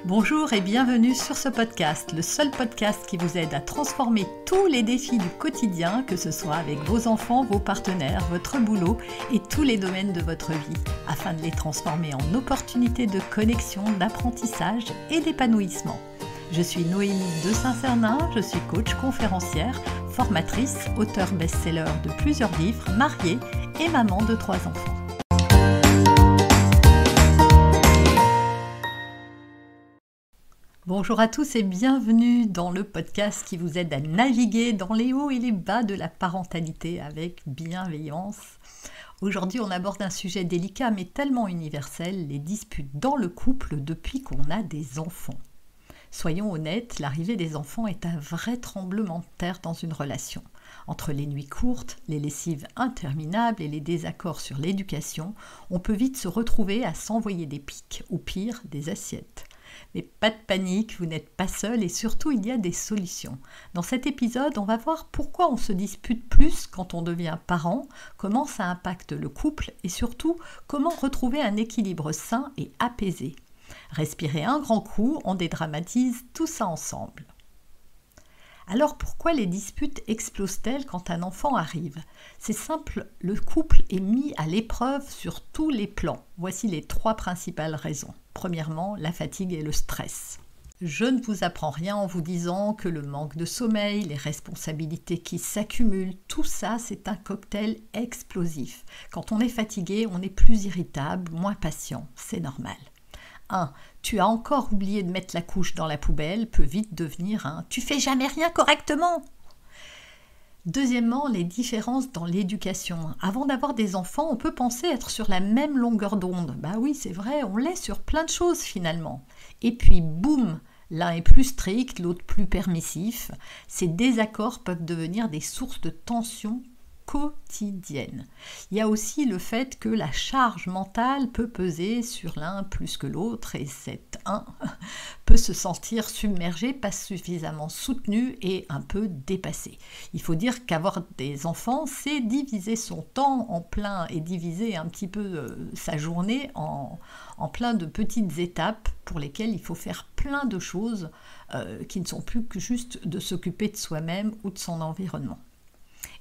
Bonjour et bienvenue sur ce podcast, le seul podcast qui vous aide à transformer tous les défis du quotidien, que ce soit avec vos enfants, vos partenaires, votre boulot et tous les domaines de votre vie, afin de les transformer en opportunités de connexion, d'apprentissage et d'épanouissement. Je suis Noémie de Saint-Cernin, je suis coach conférencière, formatrice, auteure best-seller de plusieurs livres, mariée et maman de 3 enfants. Bonjour à tous et bienvenue dans le podcast qui vous aide à naviguer dans les hauts et les bas de la parentalité avec bienveillance. Aujourd'hui, on aborde un sujet délicat mais tellement universel, les disputes dans le couple depuis qu'on a des enfants. Soyons honnêtes, l'arrivée des enfants est un vrai tremblement de terre dans une relation. Entre les nuits courtes, les lessives interminables et les désaccords sur l'éducation, on peut vite se retrouver à s'envoyer des piques, ou pire, des assiettes. Mais pas de panique, vous n'êtes pas seul et surtout il y a des solutions. Dans cet épisode, on va voir pourquoi on se dispute plus quand on devient parent, comment ça impacte le couple et surtout comment retrouver un équilibre sain et apaisé. Respirez un grand coup, on dédramatise tout ça ensemble. Alors pourquoi les disputes explosent-elles quand un enfant arrive ? C'est simple, le couple est mis à l'épreuve sur tous les plans. Voici les 3 principales raisons. Premièrement, la fatigue et le stress. Je ne vous apprends rien en vous disant que le manque de sommeil, les responsabilités qui s'accumulent, tout ça c'est un cocktail explosif. Quand on est fatigué, on est plus irritable, moins patient, c'est normal. 1. Tu as encore oublié de mettre la couche dans la poubelle peut vite devenir un « tu fais jamais rien correctement ». Deuxièmement, les différences dans l'éducation. Avant d'avoir des enfants, on peut penser être sur la même longueur d'onde. Bah oui, c'est vrai, on l'est sur plein de choses finalement. Et puis boum, l'un est plus strict, l'autre plus permissif. Ces désaccords peuvent devenir des sources de tension quotidienne. Il y a aussi le fait que la charge mentale peut peser sur l'un plus que l'autre et cet un peut se sentir submergé, pas suffisamment soutenu et un peu dépassé. Il faut dire qu'avoir des enfants, c'est diviser son temps en plein et diviser un petit peu sa journée en plein de petites étapes pour lesquelles il faut faire plein de choses qui ne sont plus que juste de s'occuper de soi-même ou de son environnement.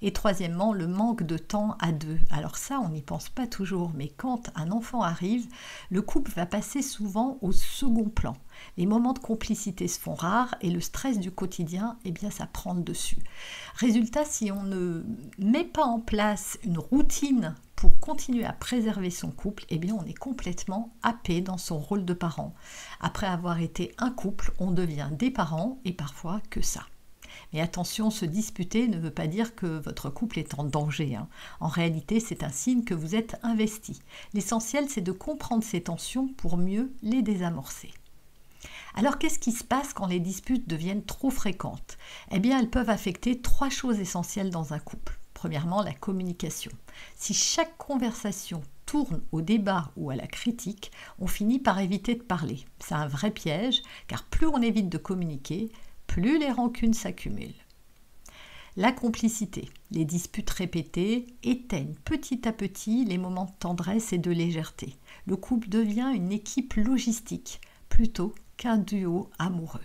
Et troisièmement, le manque de temps à deux. Alors ça, on n'y pense pas toujours, mais quand un enfant arrive, le couple va passer souvent au second plan. Les moments de complicité se font rares et le stress du quotidien, eh bien, ça prend le dessus. Résultat, si on ne met pas en place une routine pour continuer à préserver son couple, eh bien, on est complètement happé dans son rôle de parent. Après avoir été un couple, on devient des parents et parfois que ça. Mais attention, se disputer ne veut pas dire que votre couple est en danger. En réalité, c'est un signe que vous êtes investi. L'essentiel, c'est de comprendre ces tensions pour mieux les désamorcer. Alors, qu'est-ce qui se passe quand les disputes deviennent trop fréquentes ? Eh bien, elles peuvent affecter 3 choses essentielles dans un couple. Premièrement, la communication. Si chaque conversation tourne au débat ou à la critique, on finit par éviter de parler. C'est un vrai piège, car plus on évite de communiquer, plus les rancunes s'accumulent. La complicité, les disputes répétées éteignent petit à petit les moments de tendresse et de légèreté. Le couple devient une équipe logistique plutôt qu'un duo amoureux.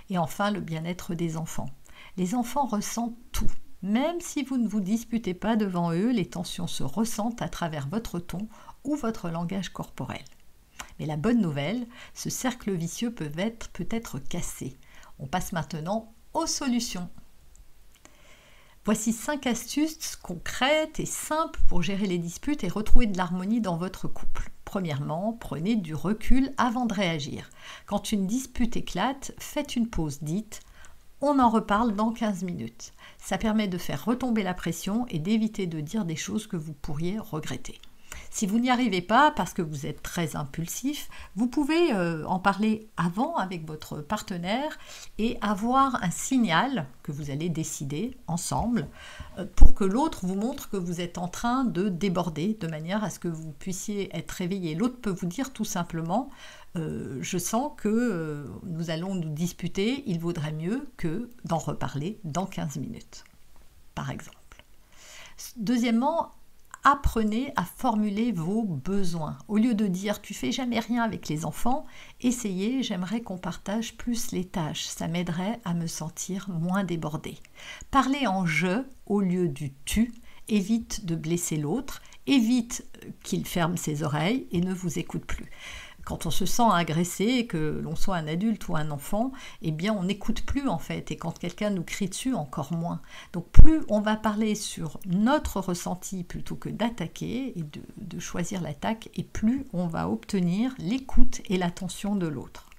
Et enfin, le bien-être des enfants. Les enfants ressentent tout. Même si vous ne vous disputez pas devant eux, les tensions se ressentent à travers votre ton ou votre langage corporel. Mais la bonne nouvelle, ce cercle vicieux peut être cassé. On passe maintenant aux solutions. Voici 5 astuces concrètes et simples pour gérer les disputes et retrouver de l'harmonie dans votre couple. Premièrement, prenez du recul avant de réagir. Quand une dispute éclate, faites une pause, dites « on en reparle dans 15 minutes ». Ça permet de faire retomber la pression et d'éviter de dire des choses que vous pourriez regretter. Si vous n'y arrivez pas parce que vous êtes très impulsif, vous pouvez en parler avant avec votre partenaire et avoir un signal que vous allez décider ensemble pour que l'autre vous montre que vous êtes en train de déborder de manière à ce que vous puissiez être réveillé. L'autre peut vous dire tout simplement je sens que nous allons nous disputer, il vaudrait mieux que d'en reparler dans 15 minutes, par exemple. Deuxièmement, apprenez à formuler vos besoins. Au lieu de dire « tu fais jamais rien avec les enfants », essayez « j'aimerais qu'on partage plus les tâches, ça m'aiderait à me sentir moins débordée ». Parlez en « je » au lieu du « tu », évite de blesser l'autre, évite qu'il ferme ses oreilles et ne vous écoute plus. Quand on se sent agressé, que l'on soit un adulte ou un enfant, eh bien on n'écoute plus en fait. Et quand quelqu'un nous crie dessus, encore moins. Donc plus on va parler sur notre ressenti plutôt que d'attaquer et de choisir l'attaque, et plus on va obtenir l'écoute et l'attention de l'autre.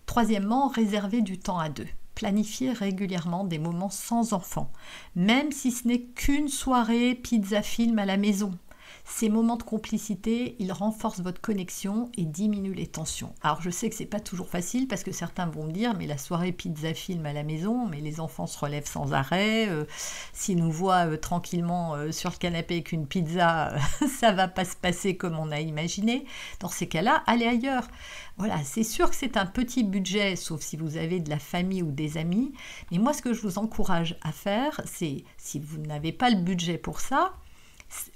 Troisièmement, réserver du temps à deux. Planifiez régulièrement des moments sans enfants, même si ce n'est qu'une soirée pizza-film à la maison. Ces moments de complicité, ils renforcent votre connexion et diminuent les tensions. Alors je sais que c'est pas toujours facile parce que certains vont me dire mais la soirée pizza-film à la maison, mais les enfants se relèvent sans arrêt, s'ils nous voient tranquillement sur le canapé avec une pizza, ça va pas se passer comme on a imaginé. Dans ces cas-là, allez ailleurs. Voilà, c'est sûr que c'est un petit budget, sauf si vous avez de la famille ou des amis, mais moi ce que je vous encourage à faire, c'est si vous n'avez pas le budget pour ça,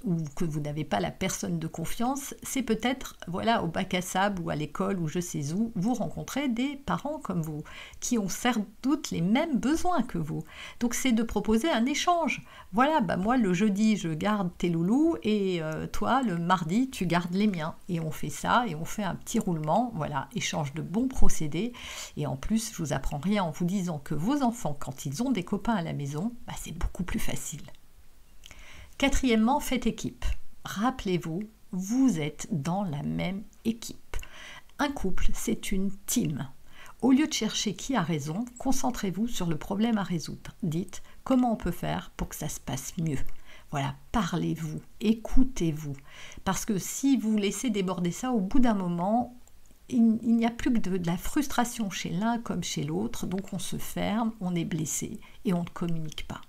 ou que vous n'avez pas la personne de confiance, c'est peut-être au bac à sable ou à l'école ou je sais où, vous rencontrez des parents comme vous, qui ont sans doute les mêmes besoins que vous. Donc c'est de proposer un échange. Voilà, moi le jeudi je garde tes loulous et toi le mardi tu gardes les miens. Et on fait ça et on fait un petit roulement, échange de bons procédés. Et en plus je vous apprends rien en vous disant que vos enfants, quand ils ont des copains à la maison, c'est beaucoup plus facile. Quatrièmement, faites équipe. Rappelez-vous, vous êtes dans la même équipe. Un couple, c'est une team. Au lieu de chercher qui a raison, concentrez-vous sur le problème à résoudre. Dites comment on peut faire pour que ça se passe mieux. Voilà, parlez-vous, écoutez-vous. Parce que si vous laissez déborder ça, au bout d'un moment, il n'y a plus que de la frustration chez l'un comme chez l'autre. Donc on se ferme, on est blessé et on ne communique pas.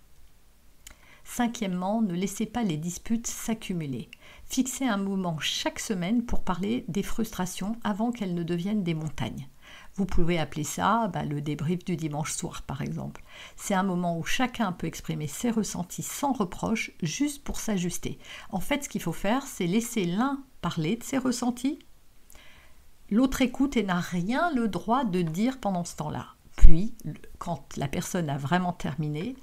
Cinquièmement, ne laissez pas les disputes s'accumuler. Fixez un moment chaque semaine pour parler des frustrations avant qu'elles ne deviennent des montagnes. Vous pouvez appeler ça le débrief du dimanche soir par exemple. C'est un moment où chacun peut exprimer ses ressentis sans reproche, juste pour s'ajuster. En fait, ce qu'il faut faire, c'est laisser l'un parler de ses ressentis. L'autre écoute et n'a rien le droit de dire pendant ce temps-là. Puis, quand la personne a vraiment terminé,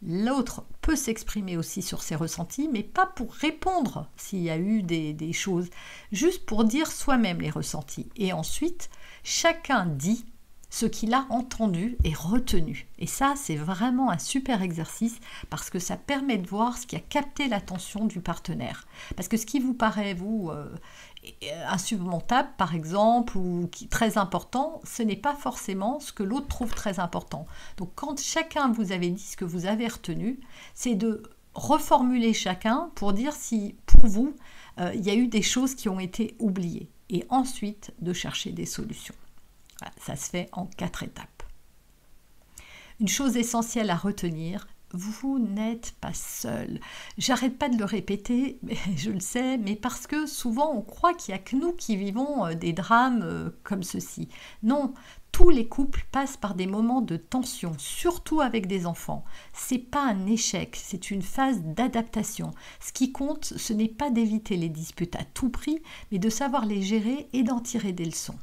l'autre peut s'exprimer aussi sur ses ressentis, mais pas pour répondre s'il y a eu des choses, juste pour dire soi-même les ressentis. Et ensuite, chacun dit ce qu'il a entendu et retenu. Et ça, c'est vraiment un super exercice parce que ça permet de voir ce qui a capté l'attention du partenaire. Parce que ce qui vous paraît, vous, insurmontable, par exemple, ou très important, ce n'est pas forcément ce que l'autre trouve très important. Donc, quand chacun vous avez dit ce que vous avez retenu, c'est de reformuler chacun pour dire si, pour vous, il y a eu des choses qui ont été oubliées. Et ensuite, de chercher des solutions. Voilà, ça se fait en 4 étapes. Une chose essentielle à retenir, vous n'êtes pas seul. J'arrête pas de le répéter, mais je le sais, mais parce que souvent on croit qu'il n'y a que nous qui vivons des drames comme ceci. Non, tous les couples passent par des moments de tension, surtout avec des enfants. C'est pas un échec, c'est une phase d'adaptation. Ce qui compte, ce n'est pas d'éviter les disputes à tout prix, mais de savoir les gérer et d'en tirer des leçons.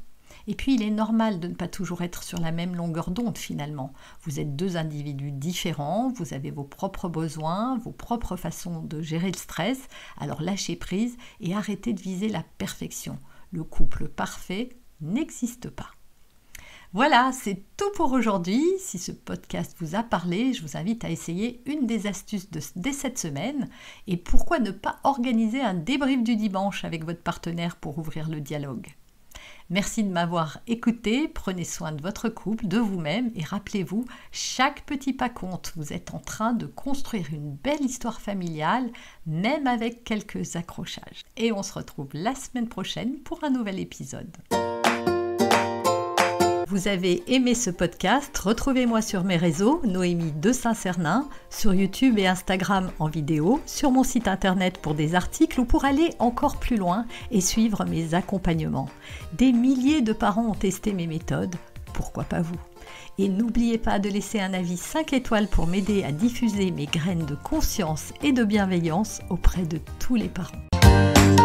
Et puis, il est normal de ne pas toujours être sur la même longueur d'onde finalement. Vous êtes 2 individus différents, vous avez vos propres besoins, vos propres façons de gérer le stress. Alors lâchez prise et arrêtez de viser la perfection. Le couple parfait n'existe pas. Voilà, c'est tout pour aujourd'hui. Si ce podcast vous a parlé, je vous invite à essayer une des astuces dès cette semaine. Et pourquoi ne pas organiser un débrief du dimanche avec votre partenaire pour ouvrir le dialogue ? Merci de m'avoir écouté, prenez soin de votre couple, de vous-même et rappelez-vous, chaque petit pas compte. Vous êtes en train de construire une belle histoire familiale, même avec quelques accrochages. Et on se retrouve la semaine prochaine pour un nouvel épisode. Vous avez aimé ce podcast, retrouvez-moi sur mes réseaux, Noémie de Saint-Cernin, sur YouTube et Instagram en vidéo, sur mon site internet pour des articles ou pour aller encore plus loin et suivre mes accompagnements. Des milliers de parents ont testé mes méthodes, pourquoi pas vous ? Et n'oubliez pas de laisser un avis 5 étoiles pour m'aider à diffuser mes graines de conscience et de bienveillance auprès de tous les parents.